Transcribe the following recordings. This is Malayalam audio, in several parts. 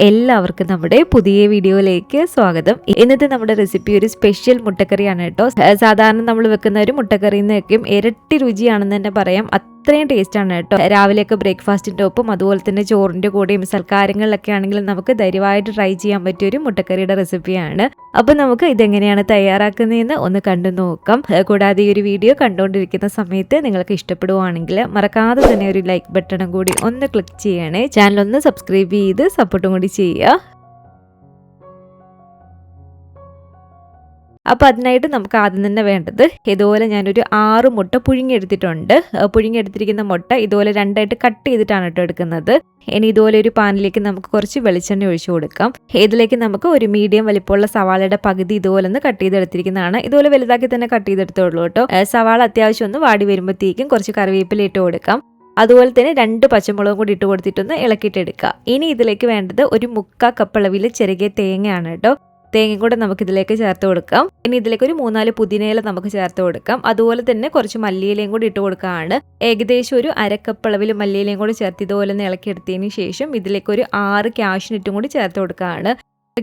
എല്ലാവർക്കും നമ്മുടെ പുതിയ വീഡിയോയിലേക്ക് സ്വാഗതം. ഇന്നത്തെ നമ്മുടെ റെസിപ്പി ഒരു സ്പെഷ്യൽ മുട്ടക്കറിയാണ് കേട്ടോ. സാധാരണ നമ്മൾ വെക്കുന്ന ഒരു മുട്ടക്കറിയിൽ നിന്നൊക്കെയും ഇരട്ടി രുചിയാണെന്ന് തന്നെ പറയാം. അത്രയും ടേസ്റ്റ് ആണ് കേട്ടോ. രാവിലെയൊക്കെ ബ്രേക്ക്ഫാസ്റ്റിന്റെ ഒപ്പം അതുപോലെ തന്നെ ചോറിന്റെ കൂടെയും സൽക്കാരങ്ങളിലൊക്കെ ആണെങ്കിലും നമുക്ക് ധൈര്യമായിട്ട് ട്രൈ ചെയ്യാൻ പറ്റിയ ഒരു മുട്ടക്കറിയുടെ റെസിപ്പിയാണ്. അപ്പൊ നമുക്ക് ഇതെങ്ങനെയാണ് തയ്യാറാക്കുന്നതെന്ന് ഒന്ന് കണ്ടു നോക്കാം. കൂടാതെ ഈ ഒരു വീഡിയോ കണ്ടുകൊണ്ടിരിക്കുന്ന സമയത്ത് നിങ്ങൾക്ക് ഇഷ്ടപ്പെടുവാണെങ്കിൽ മറക്കാതെ തന്നെ ഒരു ലൈക്ക് ബട്ടണും കൂടി ഒന്ന് ക്ലിക്ക് ചെയ്യണേ. ചാനൽ ഒന്ന് സബ്സ്ക്രൈബ് ചെയ്ത് സപ്പോർട്ടും കൂടി ചെയ്യുക. അപ്പോൾ അതിനായിട്ട് നമുക്ക് ആദ്യം തന്നെ വേണ്ടത്, ഇതുപോലെ ഞാനൊരു 6 മുട്ട പുഴുങ്ങിയെടുത്തിട്ടുണ്ട്. പുഴുങ്ങിയെടുത്തിരിക്കുന്ന മുട്ട ഇതുപോലെ രണ്ടായിട്ട് കട്ട് ചെയ്തിട്ടാണ് കേട്ടോ എടുക്കുന്നത്. ഇനി ഇതുപോലെ ഒരു പാനിലേക്ക് നമുക്ക് കുറച്ച് വെളിച്ചെണ്ണ ഒഴിച്ചു കൊടുക്കാം. ഇതിലേക്ക് നമുക്ക് ഒരു മീഡിയം വലിപ്പമുള്ള സവാളയുടെ പകുതി ഇതുപോലെ ഒന്ന് കട്ട് ചെയ്തെടുത്തിരിക്കുന്നതാണ്. ഇതുപോലെ വലുതാക്കി തന്നെ കട്ട് ചെയ്തെടുത്തോളൂ കേട്ടോ. സവാള അത്യാവശ്യം ഒന്ന് വാടി വരുമ്പോഴത്തേക്കും കുറച്ച് കറിവേപ്പില ഇട്ട് കൊടുക്കാം. അതുപോലെ തന്നെ 2 പച്ചമുളകും കൂടി ഇട്ട് കൊടുത്തിട്ടൊന്ന് ഇളക്കിയിട്ടെടുക്കുക. ഇനി ഇതിലേക്ക് വേണ്ടത് ഒരു 1/4 കപ്പ് അളവിൽ ചെറിയ തേങ്ങയാണ് കേട്ടോ. തേങ്ങയും കൂടെ നമുക്ക് ഇതിലേക്ക് ചേർത്ത് കൊടുക്കാം. ഇനി ഇതിലേക്ക് ഒരു 3-4 പുതിനയില നമുക്ക് ചേർത്ത് കൊടുക്കാം. അതുപോലെ തന്നെ കുറച്ച് മല്ലിയിലയും കൂടി ഇട്ട് കൊടുക്കുകയാണ്. ഏകദേശം ഒരു 1/2 കപ്പ് അളവിൽ മല്ലിയിലയും കൂടി ചേർത്ത് ഇതുപോലെ ഒന്ന് ഇളക്കിയെടുത്തതിന് ശേഷം ഇതിലേക്ക് ഒരു 6 കാഷ്നട്ടും കൂടി ചേർത്ത് കൊടുക്കുകയാണ്.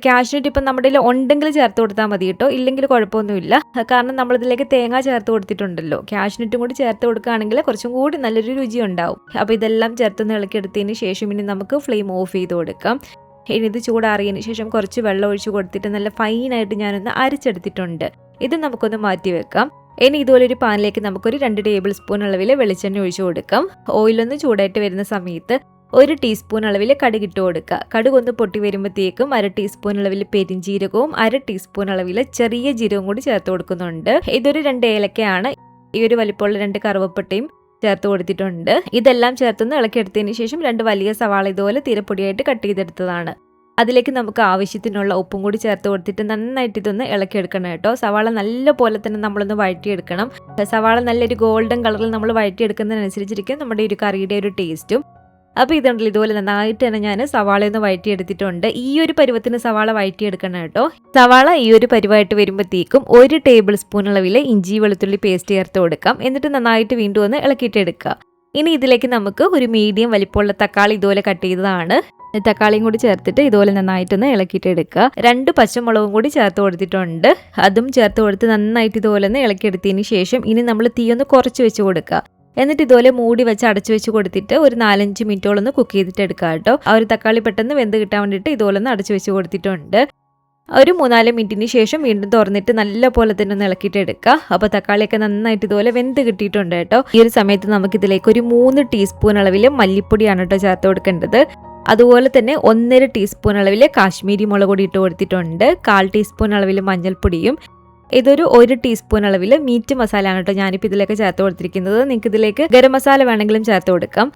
കാഷ്നട്ട് ഇപ്പം നമ്മുടെ കയ്യിൽ ഉണ്ടെങ്കിൽ ചേർത്ത് കൊടുത്താൽ മതി കേട്ടോ, ഇല്ലെങ്കിൽ കുഴപ്പമൊന്നുമില്ല. കാരണം നമ്മളിതിലേക്ക് തേങ്ങ ചേർത്ത് കൊടുത്തിട്ടുണ്ടല്ലോ. കാഷ്നട്ടും കൂടി ചേർത്ത് കൊടുക്കുകയാണെങ്കിൽ കുറച്ചും കൂടി നല്ലൊരു രുചി ഉണ്ടാവും. അപ്പോൾ ഇതെല്ലാം ചേർത്തൊന്ന് ഇളക്കിയെടുത്തതിന് ശേഷം ഇനി നമുക്ക് ഫ്ലെയിം ഓഫ് ചെയ്ത് കൊടുക്കാം. ഇനി ഇത് ചൂടാറിയതിന് ശേഷം കുറച്ച് വെള്ളം ഒഴിച്ച് കൊടുത്തിട്ട് നല്ല ഫൈനായിട്ട് ഞാനൊന്ന് അരച്ചെടുത്തിട്ടുണ്ട്. ഇത് നമുക്കൊന്ന് മാറ്റി വെക്കാം. ഇനി ഇതുപോലെ ഒരു പാനിലേക്ക് നമുക്കൊരു 2 ടേബിൾ സ്പൂൺ അളവിൽ വെളിച്ചെണ്ണ ഒഴിച്ചു കൊടുക്കാം. ഓയിലൊന്ന് ചൂടായിട്ട് വരുന്ന സമയത്ത് 1 ടീസ്പൂൺ അളവിൽ കടുക് ഇട്ട് കൊടുക്കുക. കടുക് ഒന്ന് പൊട്ടി വരുമ്പോഴത്തേക്കും 1/2 ടീസ്പൂൺ അളവിൽ പെരിഞ്ജീരകവും 1/2 ടീസ്പൂൺ അളവിൽ ചെറിയ ജീരകവും കൂടി ചേർത്ത് കൊടുക്കുന്നുണ്ട്. ഇതൊരു 2 ഏലക്കയാണ്. ഈ ഒരു വലിപ്പമുള്ള 2 കറുവപ്പട്ടയും ചേർത്ത് കൊടുത്തിട്ടുണ്ട്. ഇതെല്ലാം ചേർത്തൊന്ന് ഇളക്കിയെടുത്തതിന് ശേഷം 2 വലിയ സവാള ഇതുപോലെ തീരപ്പൊടിയായിട്ട് കട്ട് ചെയ്തെടുത്തതാണ്. അതിലേക്ക് നമുക്ക് ആവശ്യത്തിനുള്ള ഉപ്പും കൂടി ചേർത്ത് കൊടുത്തിട്ട് നന്നായിട്ട് ഇതൊന്ന് ഇളക്കിയെടുക്കണം കേട്ടോ. സവാള നല്ല പോലെ തന്നെ നമ്മളൊന്ന് വഴറ്റിയെടുക്കണം. സവാള നല്ലൊരു ഗോൾഡൻ കളറിൽ നമ്മൾ വഴറ്റിയെടുക്കുന്നതിനനുസരിച്ചിരിക്കും നമ്മുടെ ഒരു കറിയുടെ ഒരു ടേസ്റ്റും. അപ്പോൾ ഇതുണ്ടല്ലോ, ഇതുപോലെ നന്നായിട്ട് തന്നെ ഞാൻ സവാളയൊന്ന് വഴറ്റിയെടുത്തിട്ടുണ്ട്. ഈ ഒരു പരുവത്തിന് സവാള വഴറ്റിയെടുക്കണം കേട്ടോ. സവാള ഈ ഒരു പരുവായിട്ട് വരുമ്പോഴത്തേക്കും 1 ടേബിൾ സ്പൂൺ അളവിൽ ഇഞ്ചി വെളുത്തുള്ളി പേസ്റ്റ് ചേർത്ത് കൊടുക്കാം. എന്നിട്ട് നന്നായിട്ട് വീണ്ടും ഒന്ന് ഇളക്കിയിട്ടെടുക്കുക. ഇനി ഇതിലേക്ക് നമുക്ക് ഒരു മീഡിയം വലിപ്പമുള്ള തക്കാളി ഇതുപോലെ കട്ട് ചെയ്തതാണ്. തക്കാളിയും കൂടി ചേർത്തിട്ട് ഇതുപോലെ നന്നായിട്ടൊന്ന് ഇളക്കിയിട്ടെടുക്കുക. 2 പച്ചമുളകും കൂടി ചേർത്ത് കൊടുത്തിട്ടുണ്ട്. അതും ചേർത്ത് കൊടുത്ത് നന്നായിട്ട് ഇതുപോലെ ഒന്ന് ഇളക്കിയെടുത്തതിന് ശേഷം ഇനി നമ്മൾ തീ ഒന്ന് കുറച്ച് വെച്ച് കൊടുക്കുക. എന്നിട്ട് ഇതുപോലെ മൂടി വെച്ച് അടച്ചു വെച്ച് കൊടുത്തിട്ട് ഒരു 4-5 മിനിറ്റോളം ഒന്ന് കുക്ക് ചെയ്തിട്ട് എടുക്കുക കേട്ടോ. ആ ഒരു തക്കാളി പെട്ടെന്ന് വെന്ത് കിട്ടാൻ വേണ്ടിയിട്ട് ഇതുപോലെ ഒന്ന് അടച്ചു വെച്ച് കൊടുത്തിട്ടുണ്ട്. ഒരു 3-4 മിനിറ്റിന് ശേഷം വീണ്ടും തുറന്നിട്ട് നല്ല പോലെ തന്നെ ഒന്ന് ഇളക്കിയിട്ട് എടുക്കുക. അപ്പോൾ തക്കാളിയൊക്കെ നന്നായിട്ട് ഇതുപോലെ വെന്ത് കിട്ടിയിട്ടുണ്ട് കേട്ടോ. ഈ ഒരു സമയത്ത് നമുക്കിതിലേക്ക് ഒരു 3 ടീസ്പൂൺ അളവിൽ മല്ലിപ്പൊടിയാണ് കേട്ടോ ചേർത്ത് കൊടുക്കേണ്ടത്. അതുപോലെ തന്നെ 1.5 ടീസ്പൂൺ അളവിൽ കാശ്മീരി മുളക് പൊടി ഇട്ട് കൊടുത്തിട്ടുണ്ട്. 1/4 ടീസ്പൂൺ അളവിൽ മഞ്ഞൾപ്പൊടിയും ഇതൊരു 1 ടീസ്പൂൺ അളവിൽ മീറ്റ് മസാല ആണ് കേട്ടോ ഞാനിപ്പോൾ ഇതിലേക്ക് ചേർത്ത് കൊടുത്തിരിക്കുന്നത്. നിങ്ങൾക്ക് ഇതിലേക്ക് ഗരം മസാല വേണമെങ്കിലും ചേർത്ത് കൊടുക്കാം.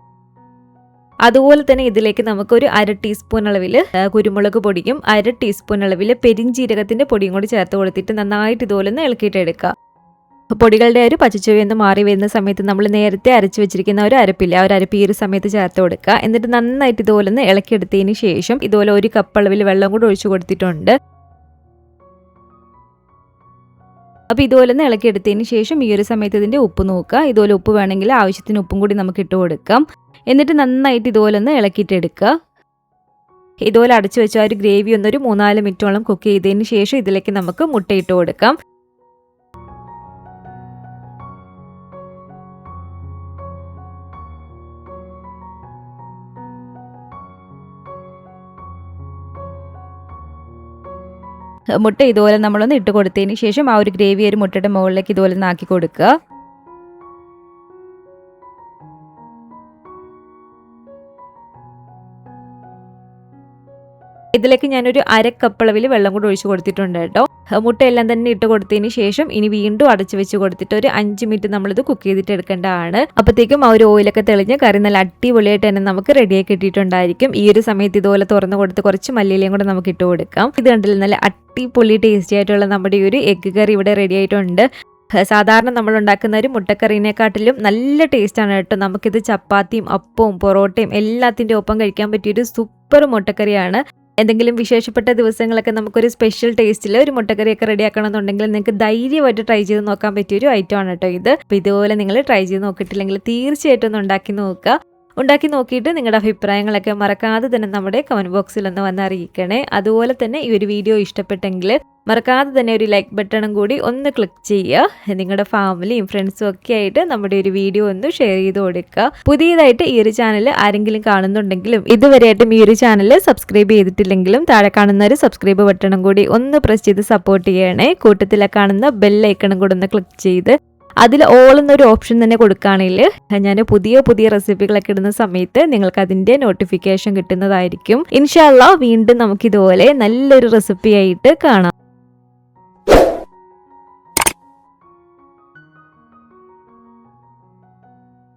അതുപോലെ തന്നെ ഇതിലേക്ക് നമുക്കൊരു 1/2 ടീസ്പൂൺ അളവിൽ കുരുമുളക് പൊടിയും 1/2 ടീസ്പൂൺ അളവിൽ പെരിഞ്ജീരകത്തിന്റെ പൊടിയും കൂടി ചേർത്ത് കൊടുത്തിട്ട് നന്നായിട്ട് ഇതുപോലെ ഒന്ന് ഇളക്കിയിട്ട് എടുക്കുക. പൊടികളുടെ ഒരു പച്ചച്ചുവയൊന്ന് മാറി വരുന്ന സമയത്ത് നമ്മൾ നേരത്തെ അരച്ചു വെച്ചിരിക്കുന്ന ഒരു അരപ്പില്ല, ആ ഒരു അരപ്പ് ഈ ഒരു സമയത്ത് ചേർത്ത് കൊടുക്കുക. എന്നിട്ട് നന്നായിട്ട് ഇതുപോലെ ഒന്ന് ഇളക്കിയെടുത്തതിന് ശേഷം ഇതുപോലെ 1 കപ്പ് അളവിൽ വെള്ളം കൂടി ഒഴിച്ചു കൊടുത്തിട്ടുണ്ട്. അപ്പോൾ ഇതുപോലെ ഒന്ന് ഇളക്കിയെടുത്തതിന് ശേഷം ഈ ഒരു സമയത്ത് ഇതിൻ്റെ ഉപ്പ് നോക്കുക. ഇതുപോലെ ഉപ്പ് വേണമെങ്കിൽ ആവശ്യത്തിന് ഉപ്പും കൂടി നമുക്ക് ഇട്ട് കൊടുക്കാം. എന്നിട്ട് നന്നായിട്ട് ഇതുപോലെ ഒന്ന് ഇളക്കിയിട്ടെടുക്കുക. ഇതുപോലെ അടച്ചു വെച്ച ഒരു ഗ്രേവി ഒന്നൊരു 3-4 മിനിറ്റോളം കുക്ക് ചെയ്തതിന് ശേഷം ഇതിലേക്ക് നമുക്ക് മുട്ടയിട്ട് കൊടുക്കാം. മുട്ട ഇതുപോലെ നമ്മളൊന്ന് ഇട്ട് കൊടുത്തതിന് ശേഷം ആ ഒരു ഗ്രേവി ഒരു മുട്ടയുടെ മുകളിലേക്ക് ഇതുപോലെ നാക്കി കൊടുക്കുക. ഇതിലേക്ക് ഞാനൊരു 1/2 കപ്പ് അളവിൽ വെള്ളം കൂടി ഒഴിച്ച് കൊടുത്തിട്ടുണ്ട് കേട്ടോ. മുട്ടയെല്ലാം തന്നെ ഇട്ട് കൊടുത്തതിന് ശേഷം ഇനി വീണ്ടും അടച്ചു വെച്ച് കൊടുത്തിട്ട് ഒരു 5 മിനിറ്റ് നമ്മളിത് കുക്ക് ചെയ്തിട്ട് എടുക്കേണ്ടതാണ്. അപ്പോഴത്തേക്കും ആ ഒരു ഓയിലൊക്കെ തെളിഞ്ഞ് കറി നല്ല അടിപൊളിയായിട്ട് തന്നെ നമുക്ക് റെഡിയാക്കി കിട്ടിയിട്ടുണ്ടായിരിക്കും. ഈ ഒരു സമയത്ത് ഇതുപോലെ തുറന്ന് കൊടുത്ത് കുറച്ച് മല്ലിയിലയും കൂടെ നമുക്ക് ഇട്ട് കൊടുക്കാം. ഇത് കണ്ടില്ല, നല്ല അടിപൊളി ടേസ്റ്റി ആയിട്ടുള്ള നമ്മുടെ ഈ ഒരു എഗ്ഗ് കറി ഇവിടെ റെഡി ആയിട്ടുണ്ട്. സാധാരണ നമ്മൾ ഉണ്ടാക്കുന്ന ഒരു മുട്ടക്കറീനെക്കാട്ടിലും നല്ല ടേസ്റ്റാണ് കേട്ടോ. നമുക്കിത് ചപ്പാത്തിയും അപ്പവും പൊറോട്ടയും എല്ലാത്തിൻ്റെ ഒപ്പം കഴിക്കാൻ പറ്റിയൊരു സൂപ്പർ മുട്ടക്കറിയാണ്. എന്തെങ്കിലും വിശേഷപ്പെട്ട ദിവസങ്ങളൊക്കെ നമുക്കൊരു സ്പെഷ്യൽ ടേസ്റ്റിൽ ഒരു മുട്ടക്കറിയൊക്കെ റെഡിയാക്കണം എന്നുണ്ടെങ്കിൽ നിങ്ങൾക്ക് ധൈര്യമായിട്ട് ട്രൈ ചെയ്ത് നോക്കാൻ പറ്റിയൊരു ഐറ്റം ആണ് കേട്ടോ ഇത്. അപ്പോൾ ഇതുപോലെ നിങ്ങൾ ട്രൈ ചെയ്ത് നോക്കിയിട്ടില്ലെങ്കിൽ തീർച്ചയായിട്ടും ഒന്ന് ഉണ്ടാക്കി നോക്കുക. ഉണ്ടാക്കി നോക്കിയിട്ട് നിങ്ങളുടെ അഭിപ്രായങ്ങളൊക്കെ മറക്കാതെ തന്നെ നമ്മുടെ കമൻറ്റ് ബോക്സിൽ ഒന്ന് വന്ന് അറിയിക്കണേ. അതുപോലെ തന്നെ ഈ ഒരു വീഡിയോ ഇഷ്ടപ്പെട്ടെങ്കിൽ മറക്കാതെ തന്നെ ഒരു ലൈക്ക് ബട്ടണും കൂടി ഒന്ന് ക്ലിക്ക് ചെയ്യുക. നിങ്ങളുടെ ഫാമിലിയും ഫ്രണ്ട്സും ഒക്കെ ആയിട്ട് നമ്മുടെ ഒരു വീഡിയോ ഒന്ന് ഷെയർ ചെയ്ത് കൊടുക്കുക. പുതിയതായിട്ട് ഈ ഒരു ചാനൽ ആരെങ്കിലും കാണുന്നുണ്ടെങ്കിലും ഇതുവരെയായിട്ടും ഈ ഒരു ചാനൽ സബ്സ്ക്രൈബ് ചെയ്തിട്ടില്ലെങ്കിലും താഴെ കാണുന്ന ഒരു സബ്സ്ക്രൈബ് ബട്ടണും കൂടി ഒന്ന് പ്രസ് ചെയ്ത് സപ്പോർട്ട് ചെയ്യണേ. കൂട്ടത്തിലെ കാണുന്ന ബെൽ ഐക്കണും കൂടി ഒന്ന് ക്ലിക്ക് ചെയ്ത് അതിൽ ഓൾ എന്നൊരു ഓപ്ഷൻ തന്നെ കൊടുക്കുകയാണെങ്കിൽ ഞാൻ പുതിയ പുതിയ റെസിപ്പികളൊക്കെ ഇടുന്ന സമയത്ത് നിങ്ങൾക്ക് അതിൻ്റെ നോട്ടിഫിക്കേഷൻ കിട്ടുന്നതായിരിക്കും. ഇൻഷാ അല്ലാഹ് വീണ്ടും നമുക്കിതുപോലെ നല്ലൊരു റെസിപ്പി ആയിട്ട് കാണാം.